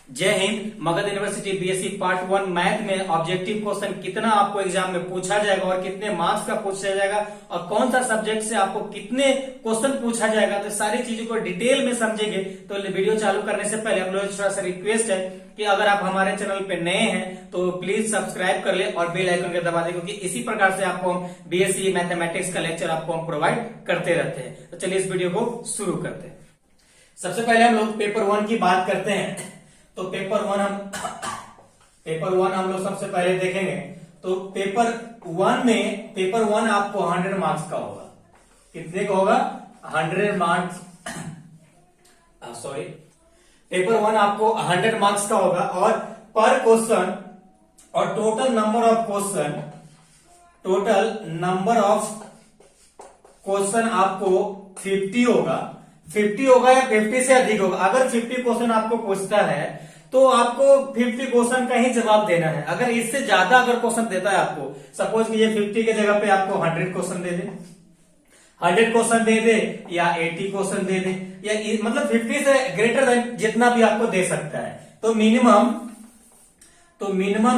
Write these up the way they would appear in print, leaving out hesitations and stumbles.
जय Hind. Magadh university BSc part 1 math में objective question कितना आपको एग्जाम में पूछा जाएगा और कितने मार्क्स का पूछा जाएगा और कौन सा सब्जेक्ट से आपको कितने क्वेश्चन पूछा जाएगा, तो सारी चीजों को डिटेल में समझेंगे। तो वीडियो चालू करने से पहले हम लोग थोड़ा सा रिक्वेस्ट है कि अगर आप हमारे चैनल पे नए हैं तो प्लीज सब्सक्राइब कर ले और बेल आइकन को दबा दें, क्योंकि इसी प्रकार से आपको हम बीएससी मैथमेटिक्स का लेक्चर आपको हम प्रोवाइड करते रहते हैं। तो चलिए इस वीडियो को शुरू करते हैं। सबसे पहले हम लोग पेपर 1 की बात करते हैं। तो पेपर वन हम लोग सबसे पहले देखेंगे। तो पेपर वन आपको 100 मार्क्स का होगा। कितने का होगा? 100 मार्क्स। सॉरी, पेपर 1 आपको 100 मार्क्स का होगा और पर क्वेश्चन और टोटल नंबर ऑफ क्वेश्चन आपको 50 होगा। 50 होगा या 50 से अधिक होगा। अगर 50 क्वेश्चन आपको पूछता है तो आपको 50 क्वेश्चन का ही जवाब देना है। अगर इससे ज्यादा अगर क्वेश्चन देता है आपको, सपोज कि ये 50 के जगह पे आपको 100 क्वेश्चन दे दे, 100 क्वेश्चन दे दे या 80 क्वेश्चन दे दे, या मतलब 50 से ग्रेटर देन जितना भी आपको दे सकता है। तो मिनिमम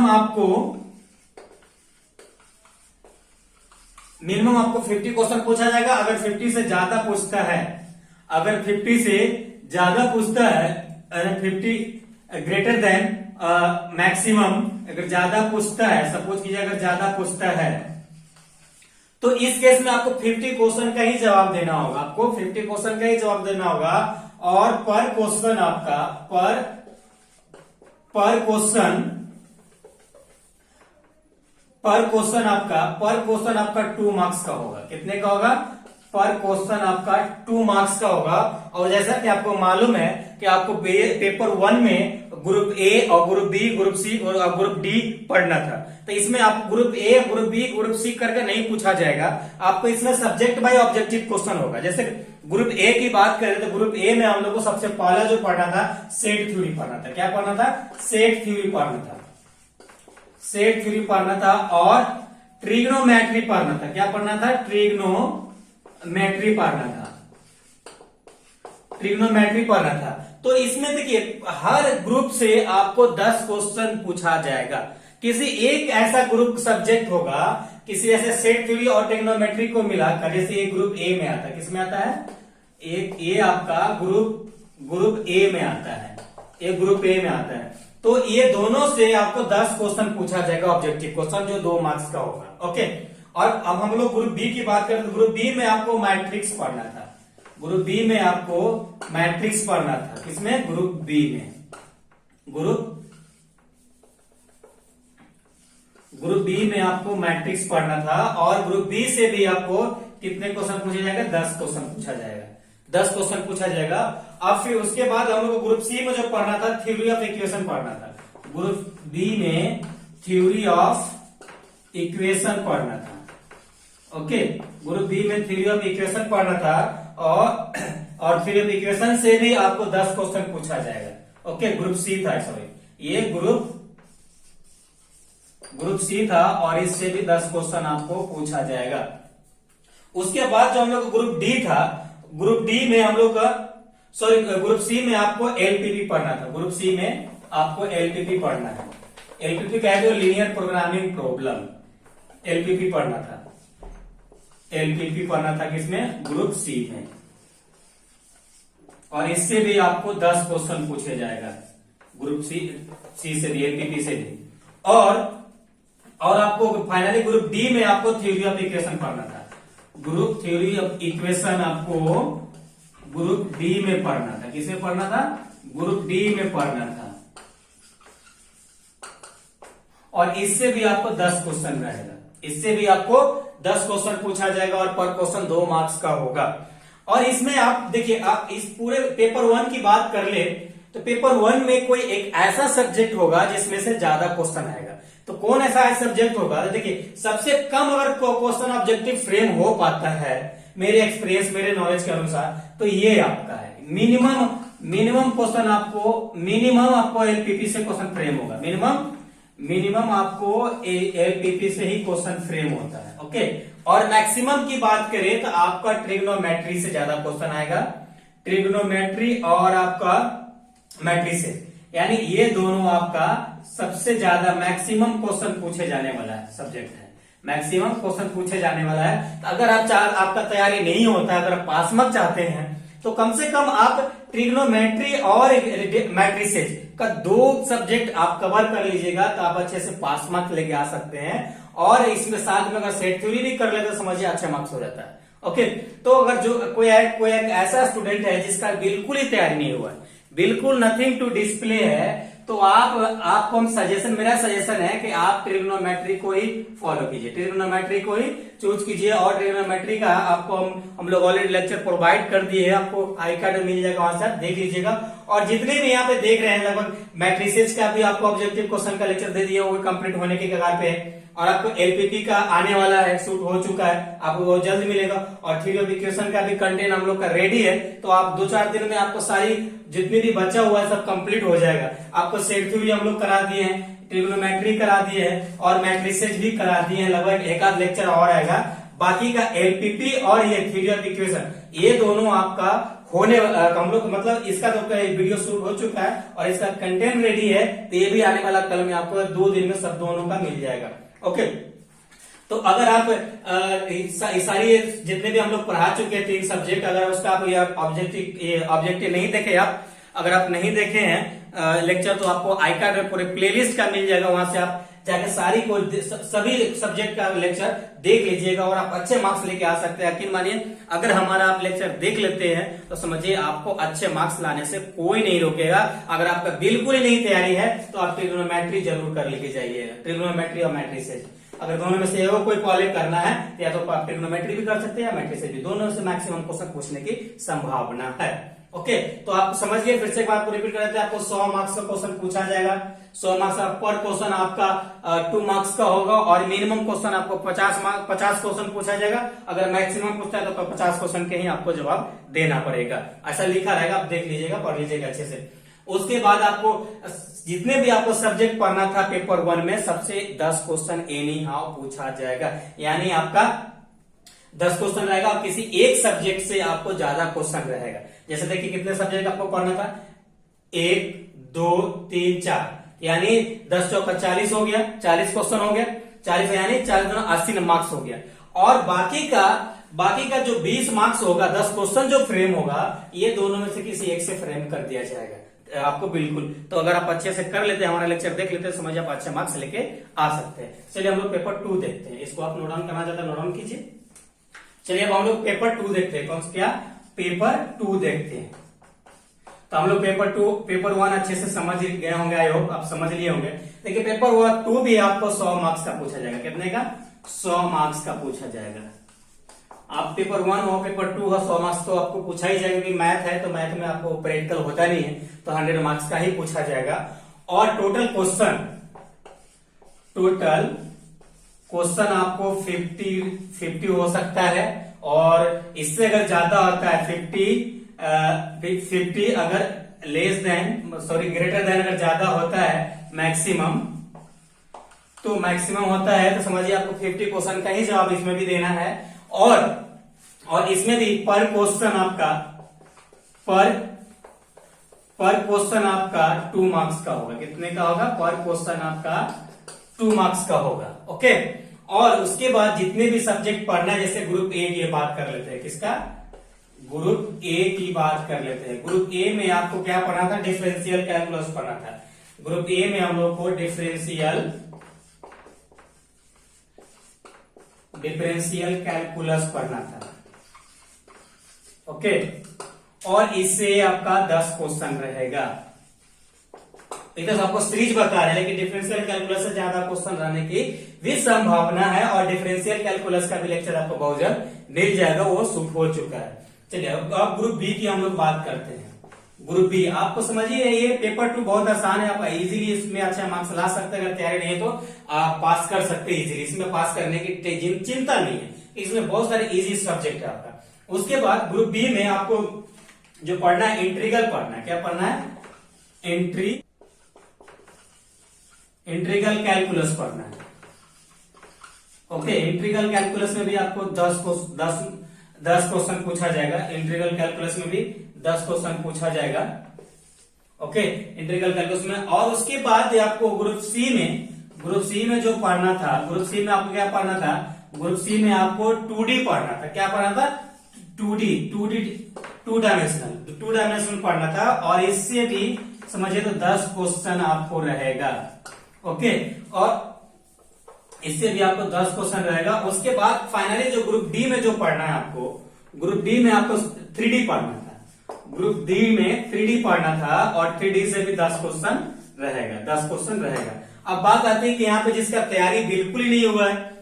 आपको 50 क्वेश्चन पूछा जाएगा। अगर 50 से ज्यादा पूछता है, अगर 50 से ज्यादा पूछता है, 50 ग्रेटर देन मैक्सिमम अगर ज्यादा पूछता है, सपोज कीजिए अगर ज्यादा पूछता है, तो इस केस में आपको 50 क्वेश्चन का ही जवाब देना होगा। आपको 50 क्वेश्चन का ही जवाब देना होगा और पर क्वेश्चन आपका पर क्वेश्चन आपका 2 मार्क्स का होगा। कितने का होगा? पर क्वेश्चन आपका 2 मार्क्स का होगा। और जैसा कि आपको मालूम है कि आपको पेपर 1 में ग्रुप ए और ग्रुप बी, ग्रुप सी और ग्रुप डी पढ़ना था। तो इसमें आप group A, group B, group C करके नहीं पूछा जाएगा। आपको इसमें सब्जेक्ट बाय ऑब्जेक्टिव क्वेश्चन होगा। जैसे ग्रुप ए की बात करें तो ग्रुप ए में हम लोग को सबसे पहला जो पढ़ना था, सेट थ्योरी पढ़ना था। क्या पढ़ना था? सेट थ्योरी पढ़ना था और ट्रिग्नोमेट्री पढ़ना था। क्या पढ़ना था? ट्रिग्नोमेट्री पढ़ना था। तो इसमें देखिए हर ग्रुप से आपको 10 क्वेश्चन पूछा जाएगा। किसी एक ऐसा ग्रुप सब्जेक्ट होगा, किसी ऐसे सेट थ्योरी और ट्रिग्नोमेट्री को मिलाकर, जैसे ये ग्रुप ए में आता है। किसमें आता है? एक ये आपका ग्रुप ए में आता है। एक ग्रुप ए में आता है। तो ये दोनों से आपको 10 क्वेश्चन पूछा जाएगा, ऑब्जेक्टिव क्वेश्चन, जो 2 मार्क्स का होगा। ओके। और अब हम लोग ग्रुप बी की बात करें तो ग्रुप बी में आपको मैट्रिक्स पढ़ना था। ग्रुप बी में आपको मैट्रिक्स पढ़ना था। किसमें? ग्रुप बी में। ग्रुप बी में आपको मैट्रिक्स पढ़ना था और ग्रुप बी से भी आपको कितने क्वेश्चन पूछा जाएगा? 10 क्वेश्चन पूछा जाएगा। 10 क्वेश्चन पूछा जाएगा। अब फिर उसके बाद हम लोग ग्रुप सी में जो पढ़ना था, थ्योरी ऑफ इक्वेशन पढ़ना था। ग्रुप बी में थ्योरी ऑफ इक्वेशन पढ़ना था। ओके। ग्रुप बी में थ्योरी ऑफ इक्वेशन पढ़ना था और थ्योरी ऑफ इक्वेशन से भी आपको 10 क्वेश्चन पूछा जाएगा। ओके। ग्रुप सी था, सॉरी, ये ग्रुप सी था और इससे भी 10 क्वेश्चन आपको पूछा जाएगा। उसके बाद जो हम लोग ग्रुप डी था, ग्रुप डी में हम लोग का, सॉरी, ग्रुप सी में आपको एलपीपी पढ़ना था। ग्रुप सी में आपको एलपीपी पढ़ना है। एलपीपी क्या है? Linear programming problem. एलपीपी पढ़ना था। एलपीपी पढ़ना था किसमें? ग्रुप सी में। और इससे भी आपको 10 क्वेश्चन पूछे जाएगा। ग्रुप सी से भी, एलपीपी से भी। और आपको फाइनली ग्रुप डी में आपको थ्योरी ऑफ इक्वेशन पढ़ना था। ग्रुप थ्योरी ऑफ इक्वेशन आपको ग्रुप डी में पढ़ना था। किसमें पढ़ना था? ग्रुप डी में पढ़ना था। और इससे भी आपको 10 क्वेश्चन रहेगा। इससे भी आपको 10 क्वेश्चन पूछा जाएगा और पर क्वेश्चन 2 मार्क्स का होगा। और इसमें आप देखिए, आप इस पूरे पेपर 1 की बात कर ले तो पेपर 1 में कोई एक ऐसा सब्जेक्ट होगा जिसमें से ज्यादा क्वेश्चन आएगा। तो कौन ऐसा सब्जेक्ट होगा? तो देखिए, सबसे कम अगर क्वेश्चन ऑब्जेक्टिव फ्रेम हो पाता है मेरे एक्सपीरियंस, मेरे नॉलेज के अनुसार, तो ये आपका है। मिनिमम क्वेश्चन आपको एलपीपी से क्वेश्चन फ्रेम होगा। मिनिमम आपको एलपीपी से ही क्वेश्चन फ्रेम होता है। ओके। और मैक्सिमम की बात करें तो आपका ट्रिग्नोमेट्री से ज्यादा क्वेश्चन आएगा। ट्रिग्नोमेट्री और आपका मैट्रिसेस, यानी ये दोनों आपका सबसे ज्यादा मैक्सिमम क्वेश्चन पूछे जाने वाला है सब्जेक्ट है, मैक्सिमम क्वेश्चन पूछे जाने वाला है। तो अगर आपका तैयारी नहीं होता है, अगर आप पास मार्क चाहते हैं तो कम से कम आप ट्रिग्नोमेट्री और मैट्रिसेस का 2 सब्जेक्ट आप कवर कर लीजिएगा, तो आप अच्छे से पास मार्क लेके आ सकते हैं। और इसमें साथ में अगर सेट थ्योरी भी कर लेते तो समझिए अच्छे मार्क्स हो जाता है। ओके, तो अगर जो कोई एक ऐसा स्टूडेंट है जिसका बिल्कुल ही तैयारी नहीं हुआ है, बिल्कुल नथिंग टू डिस्प्ले है, तो आपको मेरा सजेशन है कि आप ट्रिग्नोमेट्री को ही फॉलो कीजिए, ट्रिग्नोमेट्री को ही चूज कीजिए। और ट्रिग्नोमेट्री का आपको हम लोग ऑलरेडी लेक्चर प्रोवाइड कर दिए हैं, आपको आई कार्ड मिल जाएगा, वहां से आप देख लीजिएगा। और जितने भी यहाँ पे देख रहे हैं लगभग मैट्रिसेस का भी आपको ऑब्जेक्टिव क्वेश्चन का लेक्चर दे दिया, वो कंप्लीट होने के कगार पे है। और आपको एलपीपी का आने वाला है, शूट हो चुका है, आपको वो जल्द मिलेगा। और थ्योरी ऑफ इक्वेशन का भी कंटेंट हम लोग का रेडी है, तो आप 2-4 दिन में आपको सारी जितनी भी बचा हुआ है सब कंप्लीट हो जाएगा। आपको सेट थ्योरी हम लोग करा दिए हैं, ट्रिग्नोमेट्री करा दिए हैं और मैट्रिसेस भी करा दिए हैं, लगभग एक आध लेक्चर और आएगा। बाकी का एलपीपी और ये थ्योरी ऑफ इक्वेशन, ये दोनों आपका होने हम लोग मतलब इसका तो वीडियो शूट हो चुका है और इसका कंटेंट रेडी है, तो ये भी आने वाला कल में आपको 2 दिन में सब दोनों का मिल जाएगा। ओके, तो अगर आप सारी जितने भी हम लोग पढ़ा चुके हैं 3 सब्जेक्ट, अगर उसका आप ऑब्जेक्टिव नहीं देखे, अगर आप नहीं देखे हैं लेक्चर, तो आपको आई कार्ड में पूरे प्लेलिस्ट का मिल जाएगा, वहां से आप जाके सभी सब्जेक्ट का लेक्चर देख लीजिएगा और आप अच्छे मार्क्स लेके आ सकते हैं। यकीन मानिए, अगर हमारा आप लेक्चर देख लेते हैं तो समझिए आपको अच्छे मार्क्स लाने से कोई नहीं रोकेगा। अगर आपका बिल्कुल ही नहीं तैयारी है तो आप ट्रिग्नोमेट्री जरूर कर लेके जाइएगा, ट्रिग्नोमेट्री और मैट्रिसेस। अगर दोनों में से कोई पॉलिंग करना है या तो आप ट्रिग्नोमेट्री भी कर सकते हैं या मैट्रिसेस भी, दोनों से मैक्सिमम क्वेश्चन पूछने की संभावना है। ओके, तो आप समझ गए। फिर से एक बार आपको रिपीट कर देते हैं, आपको 100 मार्क्स का क्वेश्चन पूछा जाएगा। 100 मार्क्स पर क्वेश्चन आपका 2 मार्क्स का होगा और मिनिमम क्वेश्चन आपको 50 क्वेश्चन पूछा जाएगा। अगर मैक्सिमम पूछता है तो 50 क्वेश्चन के ही आपको जवाब देना पड़ेगा, ऐसा लिखा रहेगा, आप देख लीजिएगा, पढ़ लीजिएगा अच्छे से। उसके बाद आपको जितने भी आपको सब्जेक्ट पढ़ना था पेपर 1 में, सबसे 10 क्वेश्चन एनी हाउ पूछा जाएगा, यानी आपका 10 क्वेश्चन रहेगा और किसी एक सब्जेक्ट से आपको ज्यादा क्वेश्चन रहेगा। जैसे देखिए कितने सब्जेक्ट आपको पढ़ना था, 1 2 3 4, यानी 10 चौका 40 हो गया, 40 क्वेश्चन हो गया, 40 यानी 40 दूना 80 मार्क्स हो गया। और बाकी का जो 20 मार्क्स होगा, 10 क्वेश्चन जो फ्रेम होगा, ये दोनों में से किसी एक से फ्रेम कर दिया जाएगा आपको, बिल्कुल। तो अगर आप अच्छे से कर लेते हैं, हमारा लेक्चर देख लेते हैं, समझिए आप अच्छे मार्क्स लेके आ सकते हैं। चलिए हम लोग पेपर 2 देखते हैं, इसको आप नोट डाउन करना चाहते हैं, नोट डाउन कीजिए। चलिए अब हम लोग पेपर 2 देखते हैं। कौन सा? क्या? पेपर 2 देखते हैं। तो हम लोग पेपर 1 अच्छे से समझ गए होंगे, आई होप आप समझ लिए होंगे। देखिए पेपर 2 भी आपको 100 मार्क्स का पूछा जाएगा। कितने का? 100 मार्क्स का पूछा जाएगा। आप पेपर 1 हो, पेपर 2 हो, 100 मार्क्स तो आपको पूछा ही जाएगा, क्योंकि मैथ है तो मैथ में आपको प्रैक्टिकल होता नहीं है, तो 100 मार्क्स का ही पूछा जाएगा। और टोटल क्वेश्चन आपको 50 हो सकता है, और इससे अगर ज्यादा होता है 50 अगर ग्रेटर देन अगर ज्यादा होता है मैक्सिमम, तो मैक्सिमम होता है तो समझिए आपको 50 क्वेश्चन का ही जवाब इसमें भी देना है। और इसमें भी पर क्वेश्चन आपका 2 मार्क्स का होगा। कितने का होगा? पर क्वेश्चन आपका 2 मार्क्स का होगा। ओके, और उसके बाद जितने भी सब्जेक्ट पढ़ना है, जैसे ग्रुप ए की बात कर लेते हैं। किसका? ग्रुप ए की बात कर लेते हैं। ग्रुप ए में आपको क्या पढ़ना था? डिफरेंशियल कैलकुलस पढ़ना था। ग्रुप ए में हम लोग को डिफरेंशियल कैलकुलस पढ़ना था। ओके, और इससे आपका 10 क्वेश्चन रहेगा। इधर आपको सीरीज बता रहे हैं, लेकिन डिफरेंशियल कैलकुलस से ज्यादा क्वेश्चन रहने की भी संभावना है। और डिफरेंशियल कैलकुलस का भी लेक्चर आपको बहुत जल्द मिल जाएगा, वो शूट हो चुका है। चलिए अब ग्रुप बी की हम लोग बात करते हैं। ग्रुप बी आपको समझिए, ये पेपर 2 बहुत आसान है, आप इजीली इसमें अच्छा मार्क्स ला सकते हैं। अगर तैयारी नहीं है तो आप पास कर सकते हैं इजीली, इसमें पास करने की चिंता नहीं है, इसमें बहुत सारे इजी सब्जेक्ट है आपका। उसके बाद ग्रुप बी में आपको जो पढ़ना है, इंट्रीगल पढ़ना है। क्या पढ़ना है? इंट्रीगल कैलकुलस पढ़ना है। ओके, इंट्रीगल कैलकुलस में भी आपको 10 क्वेश्चन पूछा जाएगा। इंट्रीगल कैलकुलस में भी 10 क्वेश्चन पूछा जाएगा। ओके, इंटीग्रल कैलकुलस में। और उसके बाद आपको ग्रुप सी में जो पढ़ना था, ग्रुप सी में आपको क्या पढ़ना था, ग्रुप सी में आपको 2D पढ़ना था। क्या पढ़ना था? 2D, टू डायमेंशनल पढ़ना था। और इससे भी समझिए तो 10 क्वेश्चन आपको रहेगा। ओके, और इससे भी आपको 10 क्वेश्चन रहेगा। उसके बाद फाइनली जो ग्रुप डी में जो पढ़ना है आपको, ग्रुप डी में आपको 3D पढ़ना था। ग्रुप डी में 3D पढ़ना था और 3D से भी 10 क्वेश्चन रहेगा, 10 क्वेश्चन रहेगा। अब बात आती है कि यहाँ पे जिसका तैयारी बिल्कुल ही नहीं हुआ है,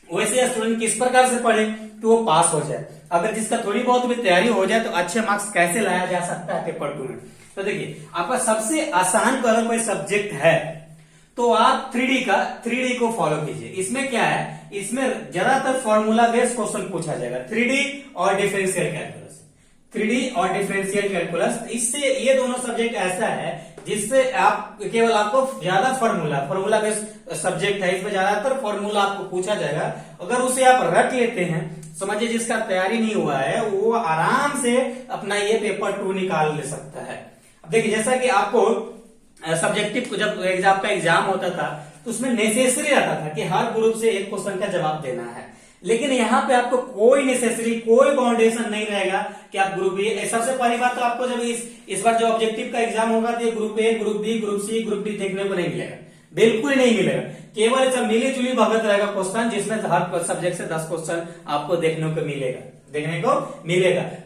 वैसे स्टूडेंट किस प्रकार से पढ़े कि वो पास हो जाए। अगर जिसका थोड़ी बहुत भी तैयारी हो जाए तो अच्छे मार्क्स कैसे लाया जा सकता है पेपर 2 में। तो देखिए, आपका सबसे आसान अगर कोई सब्जेक्ट है तो आप 3D को फॉलो कीजिए। इसमें क्या है, इसमें ज्यादातर फॉर्मूला बेस्ड क्वेश्चन पूछा जाएगा। 3D और डिफरेंशियल कैलकुलस, 3D और डिफरेंशियल कैलकुलस, इससे ये दोनों सब्जेक्ट ऐसा है जिससे आप केवल आपको ज्यादा फॉर्मूला बेस्ड सब्जेक्ट है, इसमें ज्यादातर फॉर्मूला आपको पूछा जाएगा। अगर उसे आप रट लेते हैं, समझिए जिसका तैयारी नहीं हुआ है वो आराम से अपना ये पेपर 2 निकाल ले सकता है। अब देखिए, जैसा कि आपको सब्जेक्टिव को जब आपका एग्जाम होता था तो उसमें नेसेसरी रहता था कि हर ग्रुप से एक क्वेश्चन का जवाब देना है, लेकिन यहाँ पे आपको कोई नेसेसरी, कोई बाउंडेशन नहीं रहेगा कि आप ग्रुप बी। सबसे पहली बात तो आपको जब इस बार जो ऑब्जेक्टिव का एग्जाम होगा तो group A, group B, group C, group D देखने को नहीं मिलेगा, बिल्कुल ही नहीं मिलेगा। केवल सब मिली जुली भगत रहेगा क्वेश्चन, जिसमें हर सब्जेक्ट से 10 क्वेश्चन आपको देखने को मिलेगा।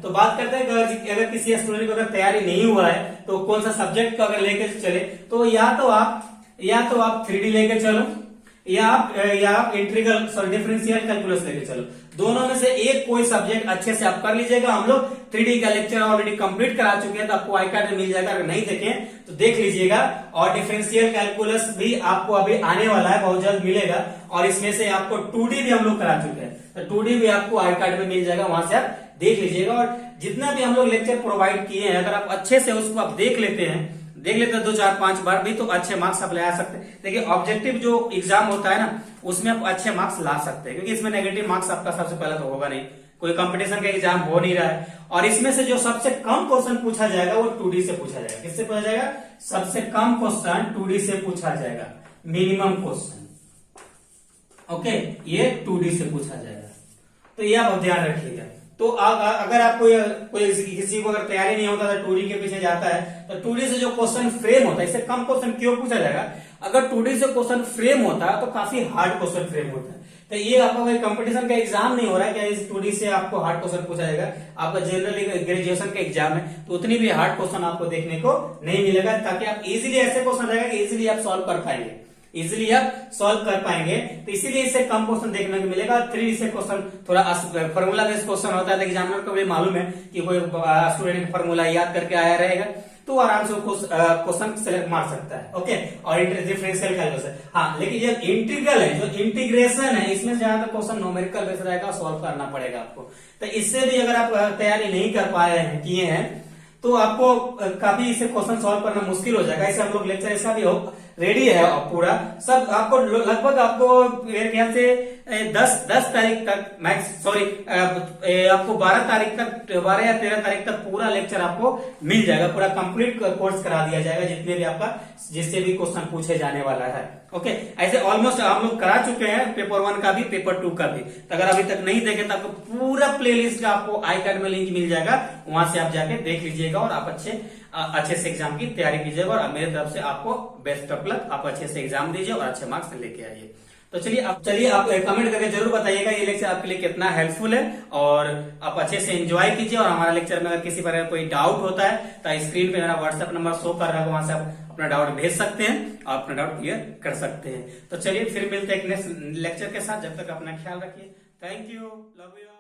तो बात करते हैं कि अगर किसी स्टूडेंट को अगर तैयारी नहीं हुआ है तो कौन सा सब्जेक्ट को अगर लेके चले, तो या तो आप 3D लेके चलो या आप इंटीग्रल डिफरेंशियल कैलकुलस लेके चलो। दोनों में से एक कोई सब्जेक्ट अच्छे से आप कर लीजिएगा। हम लोग 3D का लेक्चर ऑलरेडी कंप्लीट करा चुके हैं, तो आपको आई कार्ड में मिल जाएगा। अगर नहीं देखें तो देख लीजिएगा। और डिफरेंशियल कैलकुलस भी आपको अभी आने वाला है, बहुत जल्द मिलेगा। और इसमें से आपको 2D भी हम लोग करा चुके हैं, तो 2D भी आपको आई कार्ड में मिल जाएगा, वहां से आप देख लीजिएगा। और जितना भी हम लोग लेक्चर प्रोवाइड किए हैं, अगर आप अच्छे से उसको आप देख लेते हैं 2, 4, 5 बार भी, तो अच्छे मार्क्स आप ला सकते हैं। देखिए, ऑब्जेक्टिव जो एग्जाम होता है ना, उसमें आप अच्छे मार्क्स ला सकते हैं, क्योंकि इसमें नेगेटिव मार्क्स आपका सबसे पहले तो होगा नहीं, कोई कंपटीशन का एग्जाम हो नहीं रहा है। और इसमें से जो सबसे कम क्वेश्चन पूछा जाएगा वो 2D से पूछा जाएगा। किससे पूछा जाएगा? सबसे कम क्वेश्चन 2D से पूछा जाएगा, मिनिमम क्वेश्चन। ओके, ये 2D से पूछा जाएगा, तो ये आप ध्यान रखिएगा। तो अगर आपको किसी को अगर तैयारी नहीं होता तो 2D के पीछे जाता है, तो 2D से जो क्वेश्चन फ्रेम होता है, इससे कम क्वेश्चन क्यों पूछा जाएगा? अगर 2D से क्वेश्चन फ्रेम होता है तो काफी हार्ड क्वेश्चन फ्रेम होता है। तो ये आपका कोई कंपटीशन का एग्जाम नहीं हो रहा है क्या इस 2D से आपको हार्ड क्वेश्चन पूछा जाएगा? आपका जनरली ग्रेजुएशन का एग्जाम है, तो उतनी भी हार्ड क्वेश्चन आपको देखने को नहीं मिलेगा, ताकि आप इजिली ऐसे क्वेश्चन रहेगा कि इजिली आप सॉल्व कर पाएंगे, तो इसीलिए इससे कम क्वेश्चन देखने को मिलेगा। 3D से क्वेश्चन थोड़ा फॉर्मूला बेस्ड क्वेश्चन होता है, एग्जामिनर को भी मालूम है कि कोई स्टूडेंट फॉर्मूला याद करके आया रहेगा, तो आराम से क्वेश्चन सेलेक्ट मार सकता है। ओके, और डिफरेंशियल कैलकुलस, हाँ, लेकिन ये इंटीग्रल है, जो इंटीग्रेशन है, इसमें ज्यादा क्वेश्चन न्यूमेरिकल बेस्ड रहेगा, सॉल्व करना पड़ेगा आपको। तो इससे भी अगर आप तैयारी नहीं कर पाए हैं, किए हैं, तो आपको काफी इसे क्वेश्चन सॉल्व करना मुश्किल हो जाएगा। इसे हम लोग लेक्चर इसका भी रेडी है पूरा सब, आपको लगभग आपको मेरे ख्याल से 10 तारीख तक आपको 12 या 13 तारीख तक पूरा लेक्चर आपको मिल जाएगा, पूरा कंप्लीट कोर्स करा दिया जाएगा, जितने भी आपका जिससे भी क्वेश्चन पूछे जाने वाला है। ओके, ऐसे ऑलमोस्ट हम लोग करा चुके हैं पेपर 1 का भी, पेपर 2 का भी। तो अगर अभी तक नहीं देखे तो आपको पूरा प्लेलिस्ट का आपको आई कार्ड में लिंक मिल जाएगा, वहां से आप जाके देख लीजिएगा और आप अच्छे से एग्जाम की तैयारी कीजिएगा। और मेरे तरफ से आपको बेस्ट ऑफ लक, आप अच्छे से एग्जाम दीजिए और अच्छे मार्क्स लेके आइए। तो चलिए आप कमेंट करके जरूर बताइएगा ये लेक्चर आपके लिए कितना हेल्पफुल है, और आप अच्छे से एंजॉय कीजिए। और हमारा लेक्चर में अगर किसी प्रकार कोई डाउट होता है तो स्क्रीन पे मेरा व्हाट्सएप नंबर शो कर रहा है, वहां से आप अपना डाउट भेज सकते हैं और अपना डाउट क्लियर कर सकते हैं। तो चलिए फिर मिलते हैं नेक्स्ट लेक्चर के साथ, जब तक अपना ख्याल रखिए। Thank you, love you.